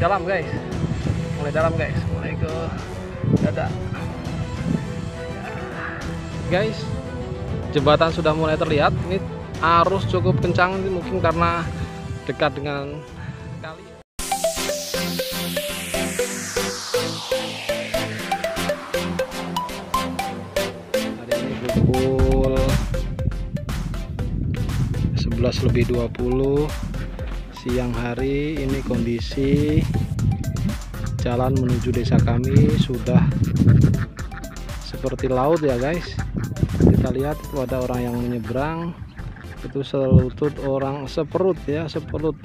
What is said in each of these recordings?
dalam guys, mulai ke dada. Guys, jembatan sudah mulai terlihat. Ini arus cukup kencang, mungkin karena dekat dengan kali. Hari ini pukul 11:20 siang hari. Ini kondisi jalan menuju desa kami sudah seperti laut ya guys. Kita lihat itu ada orang yang menyeberang, itu selutut orang, seperut ya, seperut.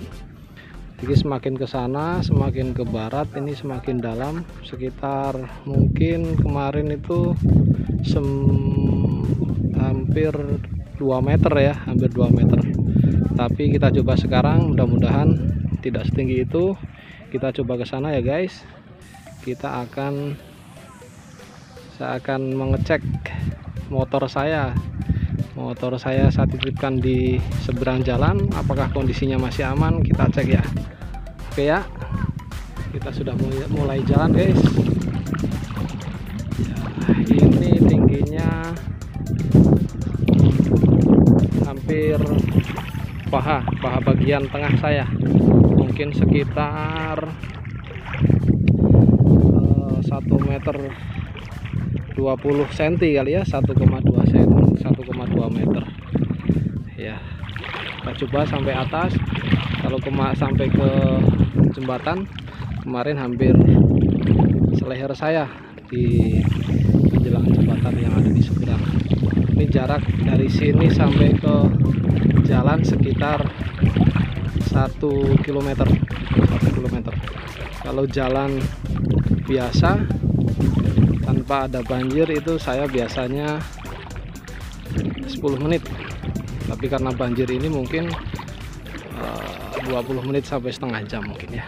Jadi semakin ke sana, semakin ke barat, ini semakin dalam. Sekitar mungkin kemarin itu hampir 2 meter ya, hampir 2 meter. Tapi kita coba sekarang, mudah-mudahan tidak setinggi itu. Kita coba ke sana ya guys. Saya akan mengecek motor saya saya titipkan di seberang jalan, apakah kondisinya masih aman. Kita cek ya. Oke ya, kita sudah mulai jalan guys ya. Ini tingginya hampir paha bagian tengah saya, mungkin sekitar 1 meter 20 cm kali ya, 1,2 meter ya. Kita coba sampai atas. Kalau sampai ke jembatan kemarin hampir seleher saya di menjelang jembatan yang ada di seberang. Ini jarak dari sini sampai ke jalan sekitar 1 km. Kalau jalan biasa tanpa ada banjir itu saya biasanya 10 menit, tapi karena banjir ini mungkin 20 menit sampai setengah jam mungkin ya.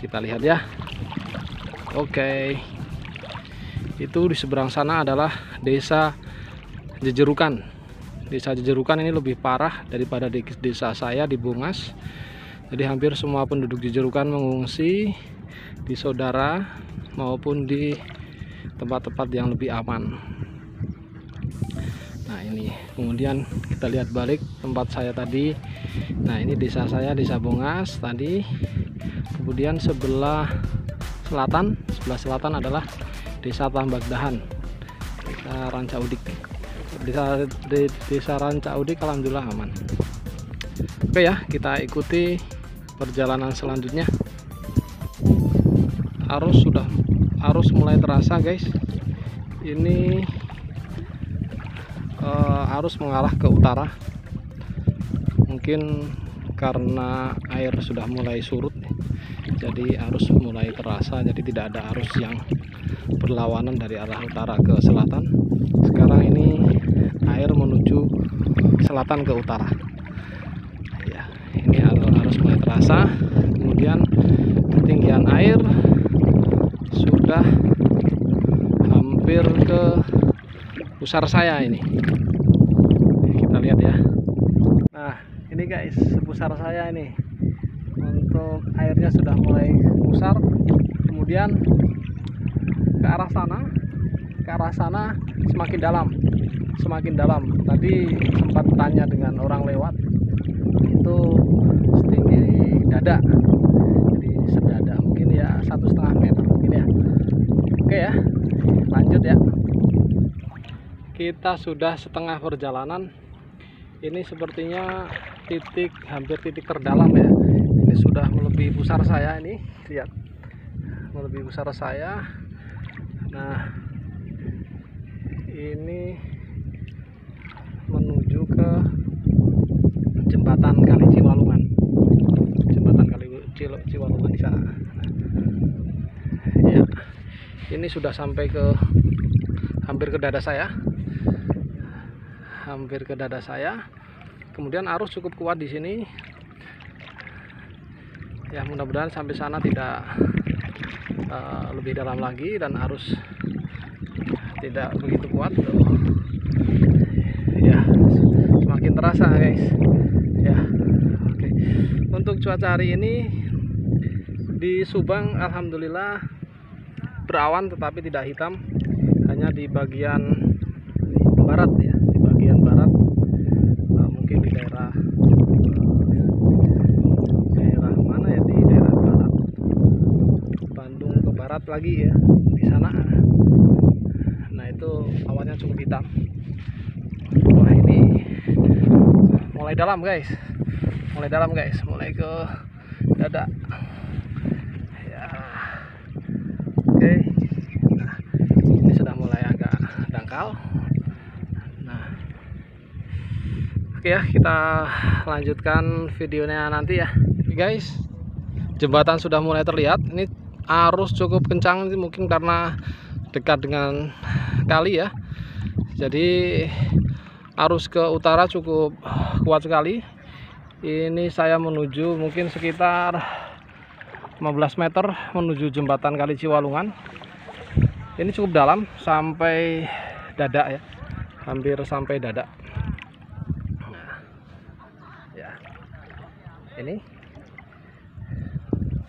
Kita lihat ya. Oke, itu di seberang sana adalah desa Jejerukan. Desa Jejerukan ini lebih parah daripada di desa saya di Bungas. Jadi hampir semua penduduk Jejerukan mengungsi di saudara maupun di tempat-tempat yang lebih aman. Nah ini kemudian kita lihat balik tempat saya tadi. Nah ini desa saya, desa Bungas tadi. Kemudian sebelah selatan adalah desa Tambakdahan, desa Rancaudik. Desa Rancaudik alhamdulillah aman. Oke ya, kita ikuti perjalanan selanjutnya. Arus mulai terasa guys. Ini arus mengarah ke utara, mungkin karena air sudah mulai surut, jadi arus mulai terasa. Jadi tidak ada arus yang berlawanan dari arah utara ke selatan. Sekarang ini air menuju selatan ke utara ya. Ini arus mulai terasa. Kemudian ketinggian air sudah hampir ke pusar saya ini. Kita lihat ya. Nah ini guys, sepusar saya ini, untuk airnya sudah mulai pusar. Kemudian ke arah sana semakin dalam. Tadi sempat tanya dengan orang lewat, itu setinggi dada, jadi sedada, mungkin ya 1,5 meter mungkin ya. Oke ya, lanjut ya. Kita sudah setengah perjalanan. Ini sepertinya hampir titik terdalam ya. Ini sudah melebihi pusar saya ini, lihat, melebihi pusar saya. Nah ini menuju ke jembatan Kali Ciwalungan, Ciwalungan di sana ya. Ini sudah sampai ke hampir ke dada saya. Kemudian arus cukup kuat di sini ya. Mudah-mudahan sampai sana tidak lebih dalam lagi dan arus tidak begitu kuat ya. Semakin terasa guys ya. Oke, untuk cuaca hari ini Di Subang alhamdulillah berawan tetapi tidak hitam, hanya di bagian barat ya, di bagian barat, mungkin di daerah mana ya, di daerah barat Bandung ke barat lagi ya, di sana. Nah itu awannya cukup hitam. Wah ini mulai dalam guys, mulai ke dada ya. Oke, nah ini sudah mulai agak dangkal. Nah oke ya, kita lanjutkan videonya nanti ya guys. Jembatan sudah mulai terlihat, ini arus cukup kencang, ini mungkin karena dekat dengan kali ya, jadi arus ke utara cukup kuat sekali. Ini saya menuju mungkin sekitar 15 meter menuju jembatan Kali Ciwalungan. Ini cukup dalam, sampai dada ya, hampir sampai dada. Nah, ya ini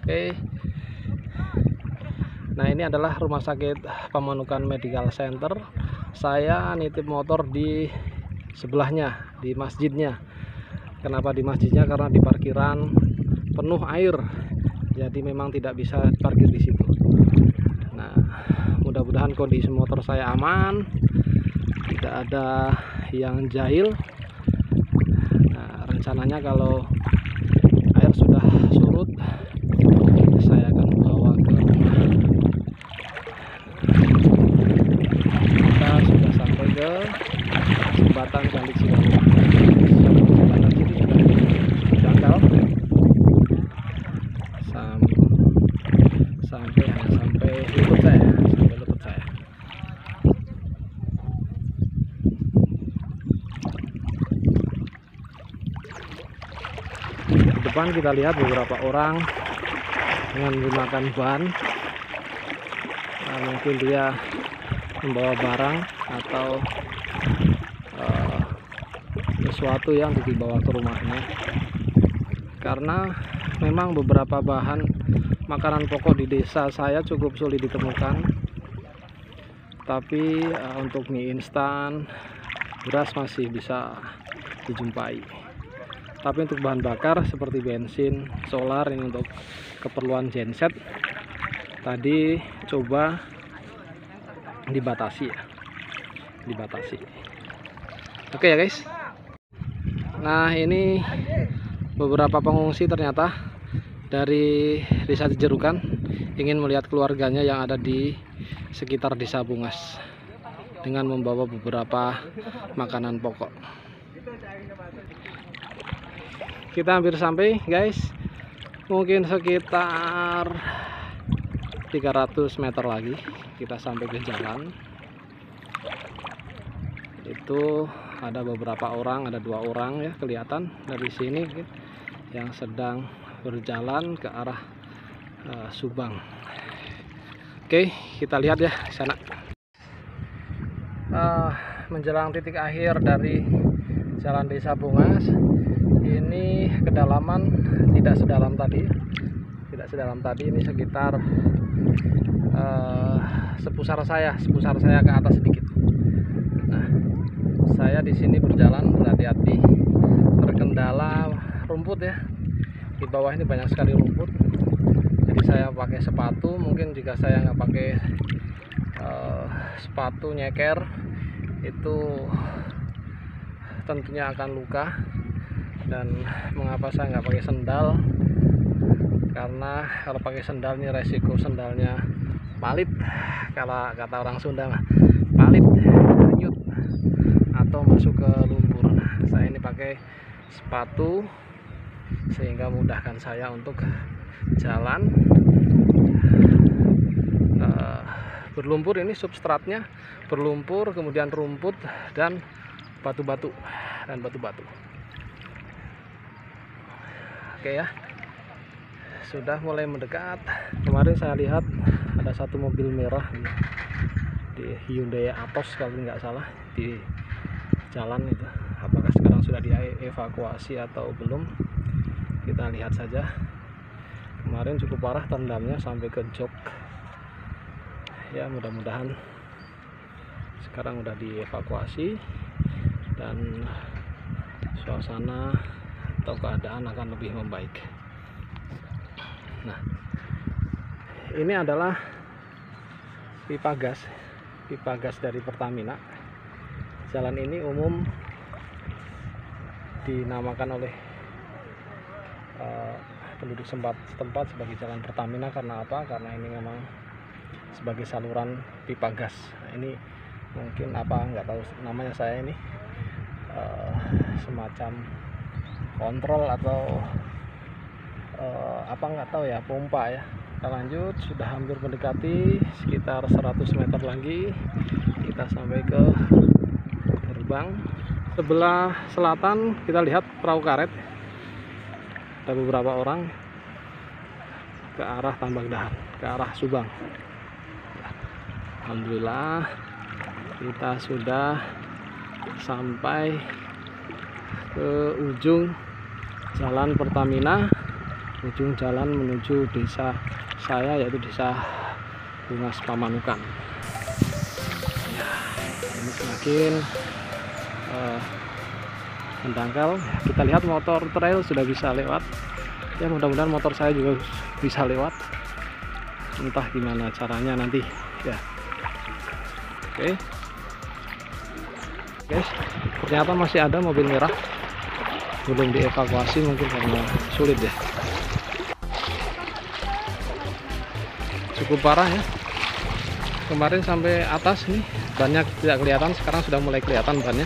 oke. Nah ini adalah Rumah Sakit Pamanukan Medical Center. Saya nitip motor di sebelahnya, di masjidnya. Kenapa di masjidnya? Karena di parkiran penuh air, jadi memang tidak bisa parkir di situ. Nah mudah-mudahan kondisi motor saya aman, tidak ada yang jahil. Nah rencananya kalau air sudah surut, saya akan bawa ke rumah. Kita sudah sampai ke jembatan Kali Ciwalungan. Jembatan sini sudah dangkal sampai lutut saya, Di depan kita lihat beberapa orang dengan menggunakan ban. Nah, mungkin dia membawa barang atau sesuatu yang dibawa ke rumahnya, karena memang beberapa bahan makanan pokok di desa saya cukup sulit ditemukan. Tapi untuk mie instan, beras masih bisa dijumpai. Tapi untuk bahan bakar seperti bensin, solar, ini untuk keperluan genset tadi coba dibatasi ya, Oke ya guys. Nah ini beberapa pengungsi ternyata dari Desa Cijerukan ingin melihat keluarganya yang ada di sekitar Desa Bungas dengan membawa beberapa makanan pokok. Kita hampir sampai guys, mungkin sekitar 300 meter lagi kita sampai ke jalan. Itu ada beberapa orang, ada 2 orang ya kelihatan dari sini yang sedang berjalan ke arah Subang. Oke, kita lihat ya di sana. Menjelang titik akhir dari jalan Desa Bungas, ini kedalaman tidak sedalam tadi, ini sekitar sepusar saya ke atas sedikit. Nah, saya di sini berjalan berhati-hati, terkendala rumput ya. Di bawah ini banyak sekali rumput, jadi saya pakai sepatu. Mungkin jika saya nggak pakai sepatu nyeker, itu tentunya akan luka. Dan mengapa saya nggak pakai sendal? Karena kalau pakai sendal ini resiko sendalnya palit, kalau kata orang Sunda mah palit, nyut, atau masuk ke lumpur. Nah, saya ini pakai sepatu sehingga memudahkan saya untuk jalan. Berlumpur, ini substratnya berlumpur, kemudian rumput dan batu-batu. Oke ya, sudah mulai mendekat. Kemarin saya lihat ada satu mobil merah di Hyundai Atos kalau nggak salah di jalan itu. Apakah sekarang sudah dievakuasi atau belum? Kita lihat saja. Kemarin cukup parah terendamnya sampai ke jok. Ya, mudah-mudahan sekarang udah dievakuasi dan suasana atau keadaan akan lebih membaik. Nah, ini adalah pipa gas dari Pertamina. Jalan ini umum dinamakan oleh penduduk setempat sebagai jalan Pertamina. Karena apa? Karena ini memang sebagai saluran pipa gas. Nah, ini mungkin apa nggak tahu namanya saya ini, semacam kontrol atau apa nggak tahu ya, pompa ya. Kita lanjut, sudah hampir mendekati, sekitar 100 meter lagi kita sampai ke gerbang. Sebelah selatan kita lihat perahu karet, ada beberapa orang ke arah Tambak Dahan, ke arah Subang. Alhamdulillah kita sudah sampai ke ujung jalan Pertamina, ujung jalan menuju desa saya, yaitu desa Bungas Pamanukan. Ya, ini semakin mendangkal. Kita lihat motor trail sudah bisa lewat. Ya, mudah-mudahan motor saya juga bisa lewat. Entah gimana caranya nanti ya. Oke. Guys, ternyata masih ada mobil merah belum dievakuasi, mungkin karena sulit ya. Cukup parah ya. Kemarin sampai atas nih banyak tidak kelihatan, sekarang sudah mulai kelihatan bannya.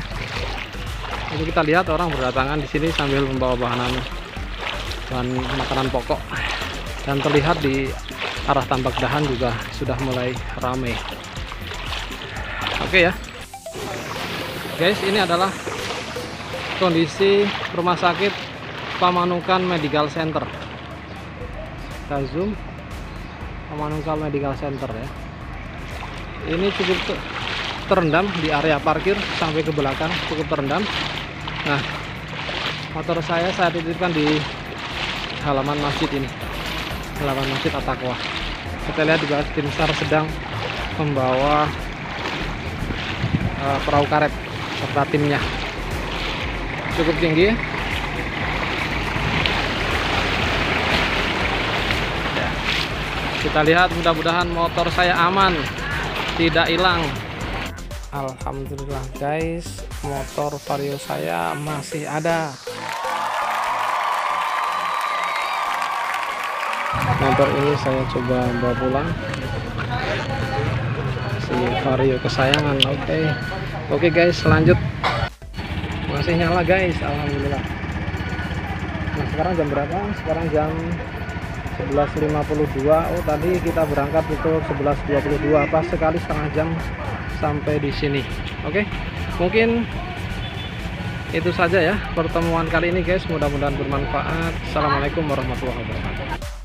Ini kita lihat orang berdatangan di sini sambil membawa bahan makanan pokok, dan terlihat di arah Tambak Dahan juga sudah mulai ramai. Oke ya guys, ini adalah kondisi rumah sakit Pamanukan Medical Center. Kita zoom, Pamanukan Medical Center ya. Ini cukup terendam di area parkir sampai ke belakang, cukup terendam. Nah, motor saya titipkan di halaman masjid ini, halaman Masjid At-Taqwa. Kita lihat juga tim SAR sedang membawa perahu karet serta timnya. Cukup tinggi ya. Kita lihat, mudah-mudahan motor saya aman, tidak hilang. Alhamdulillah guys, motor Vario saya masih ada. Motor ini saya coba bawa pulang, si Vario kesayangan. Oke guys, lanjut. Masih nyala guys, alhamdulillah. Nah, sekarang jam berapa? Sekarang jam 11.52. Oh, tadi kita berangkat itu 11.22, pas sekali setengah jam sampai di sini. Oke, mungkin itu saja ya pertemuan kali ini guys, mudah-mudahan bermanfaat. Assalamualaikum warahmatullahi wabarakatuh.